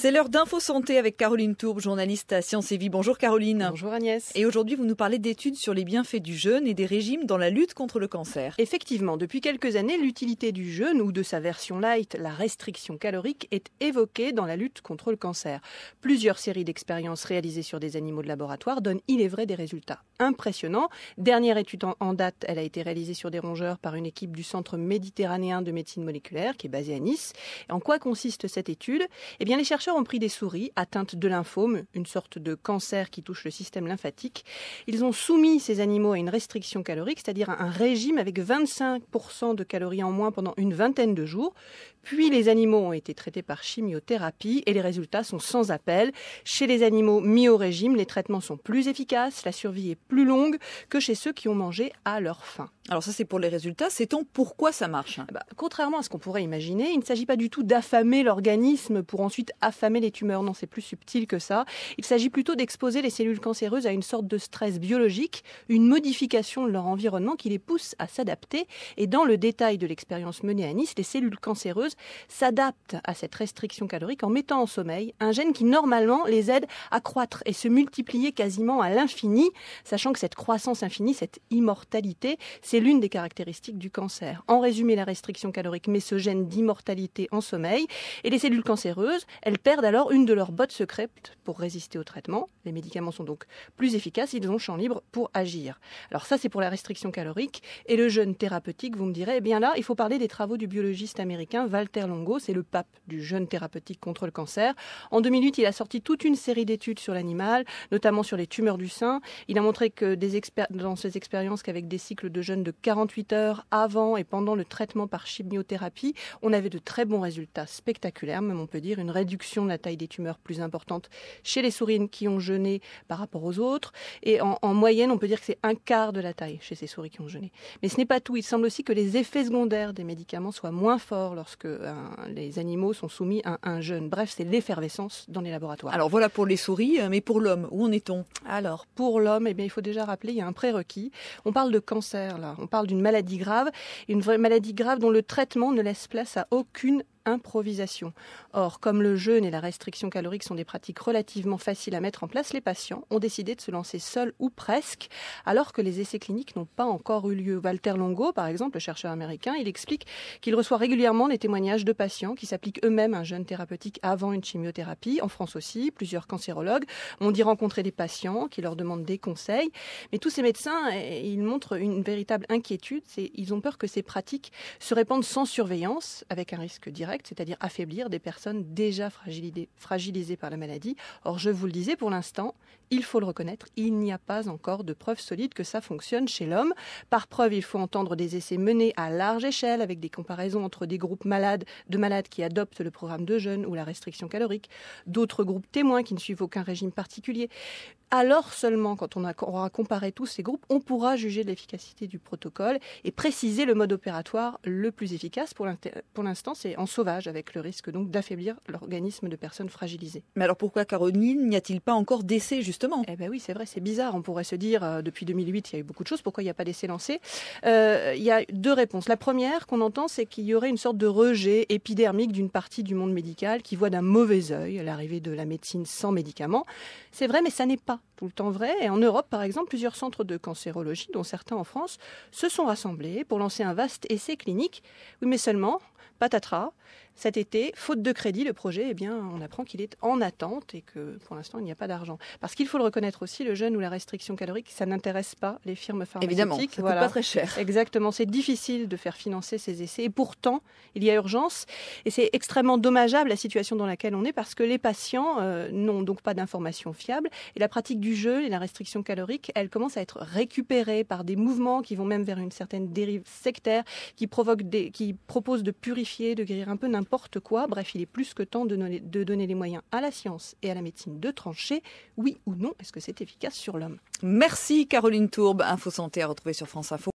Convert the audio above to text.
C'est l'heure d'Info Santé avec Caroline Tourbe, journaliste à Sciences & Vie. Bonjour Caroline. Bonjour Agnès. Et aujourd'hui, vous nous parlez d'études sur les bienfaits du jeûne et des régimes dans la lutte contre le cancer. Effectivement, depuis quelques années, l'utilité du jeûne ou de sa version light, la restriction calorique, est évoquée dans la lutte contre le cancer. Plusieurs séries d'expériences réalisées sur des animaux de laboratoire donnent, il est vrai, des résultats impressionnants. Dernière étude en date, elle a été réalisée sur des rongeurs par une équipe du Centre méditerranéen de médecine moléculaire qui est basé à Nice. Et en quoi consiste cette étude ? Eh bien, les chercheurs ont pris des souris atteintes de lymphome, une sorte de cancer qui touche le système lymphatique. Ils ont soumis ces animaux à une restriction calorique, c'est-à-dire un régime avec 25% de calories en moins pendant une vingtaine de jours. Puis les animaux ont été traités par chimiothérapie et les résultats sont sans appel. Chez les animaux mis au régime, les traitements sont plus efficaces, la survie est plus longue que chez ceux qui ont mangé à leur faim. Alors ça, c'est pour les résultats. Sait-on pourquoi ça marche ? Contrairement à ce qu'on pourrait imaginer, il ne s'agit pas du tout d'affamer l'organisme pour ensuite affamer les tumeurs. Non, c'est plus subtil que ça. Il s'agit plutôt d'exposer les cellules cancéreuses à une sorte de stress biologique, une modification de leur environnement qui les pousse à s'adapter. Et dans le détail de l'expérience menée à Nice, les cellules cancéreuses s'adaptent à cette restriction calorique en mettant en sommeil un gène qui normalement les aide à croître et se multiplier quasiment à l'infini, sachant que cette croissance infinie, cette immortalité, c'est l'une des caractéristiques du cancer. En résumé, la restriction calorique met ce gène d'immortalité en sommeil et les cellules cancéreuses, elles perdent alors une de leurs bottes secrètes pour résister au traitement. Les médicaments sont donc plus efficaces, ils ont champ libre pour agir. Alors ça, c'est pour la restriction calorique. Et le jeûne thérapeutique, vous me direz, eh bien là, il faut parler des travaux du biologiste américain Walter Longo, c'est le pape du jeûne thérapeutique contre le cancer. En 2008, il a sorti toute une série d'études sur l'animal, notamment sur les tumeurs du sein. Il a montré que dans ses expériences qu'avec des cycles de jeûne de 48 heures avant et pendant le traitement par chimiothérapie, on avait de très bons résultats spectaculaires, même on peut dire une réduction de la taille des tumeurs plus importante chez les souris qui ont jeûné par rapport aux autres. Et en moyenne, on peut dire que c'est un quart de la taille chez ces souris qui ont jeûné. Mais ce n'est pas tout. Il semble aussi que les effets secondaires des médicaments soient moins forts lorsque les animaux sont soumis à un jeûne. Bref, c'est l'effervescence dans les laboratoires. Alors voilà pour les souris, mais pour l'homme, où en est-on ? Alors, pour l'homme, eh bien, il faut déjà rappeler, il y a un prérequis. On parle de cancer, là. On parle d'une maladie grave, une vraie maladie grave dont le traitement ne laisse place à aucune improvisation. Or, comme le jeûne et la restriction calorique sont des pratiques relativement faciles à mettre en place, les patients ont décidé de se lancer seuls ou presque, alors que les essais cliniques n'ont pas encore eu lieu. Walter Longo, par exemple, le chercheur américain, il explique qu'il reçoit régulièrement des témoignages de patients qui s'appliquent eux-mêmes un jeûne thérapeutique avant une chimiothérapie. En France aussi, plusieurs cancérologues ont dit rencontrer des patients qui leur demandent des conseils. Mais tous ces médecins, ils montrent une véritable inquiétude. Ils ont peur que ces pratiques se répandent sans surveillance, avec un risque direct, c'est-à-dire affaiblir des personnes déjà fragilisées par la maladie. Or, je vous le disais, pour l'instant, il faut le reconnaître, il n'y a pas encore de preuves solides que ça fonctionne chez l'homme. Par preuve, il faut entendre des essais menés à large échelle avec des comparaisons entre des groupes de malades qui adoptent le programme de jeûne ou la restriction calorique, d'autres groupes témoins qui ne suivent aucun régime particulier. Alors seulement, quand on aura comparé tous ces groupes, on pourra juger de l'efficacité du protocole et préciser le mode opératoire le plus efficace. Pour l'instant, c'est en sauvage, avec le risque donc d'affaiblir l'organisme de personnes fragilisées. Mais alors pourquoi, Caroline, n'y a-t-il pas encore d'essais, justement ? Eh bien oui, c'est vrai, c'est bizarre. On pourrait se dire, depuis 2008, il y a eu beaucoup de choses. Pourquoi il n'y a pas d'essais lancés ? Il y a deux réponses. La première qu'on entend, c'est qu'il y aurait une sorte de rejet épidermique d'une partie du monde médical qui voit d'un mauvais œil l'arrivée de la médecine sans médicaments. C'est vrai, mais ça n'est pas tout le temps vrai. Et en Europe, par exemple, plusieurs centres de cancérologie, dont certains en France, se sont rassemblés pour lancer un vaste essai clinique. Oui, mais seulement, patatras, cet été, faute de crédit, le projet, eh bien, on apprend qu'il est en attente et que pour l'instant, il n'y a pas d'argent. Parce qu'il faut le reconnaître aussi, le jeûne ou la restriction calorique, ça n'intéresse pas les firmes pharmaceutiques. Évidemment, ça coûte pas très cher. Exactement, c'est difficile de faire financer ces essais. Et pourtant, il y a urgence. Et c'est extrêmement dommageable la situation dans laquelle on est parce que les patients n'ont donc pas d'informations fiables. Et la pratique du jeûne et la restriction calorique, elle commence à être récupérée par des mouvements qui vont même vers une certaine dérive sectaire, qui proposent de purifier, de guérir un peu n'importe quoi. Bref, il est plus que temps de donner les moyens à la science et à la médecine de trancher, oui ou non, est-ce que c'est efficace sur l'homme ? Merci Caroline Tourbe, Info Santé à retrouver sur France Info.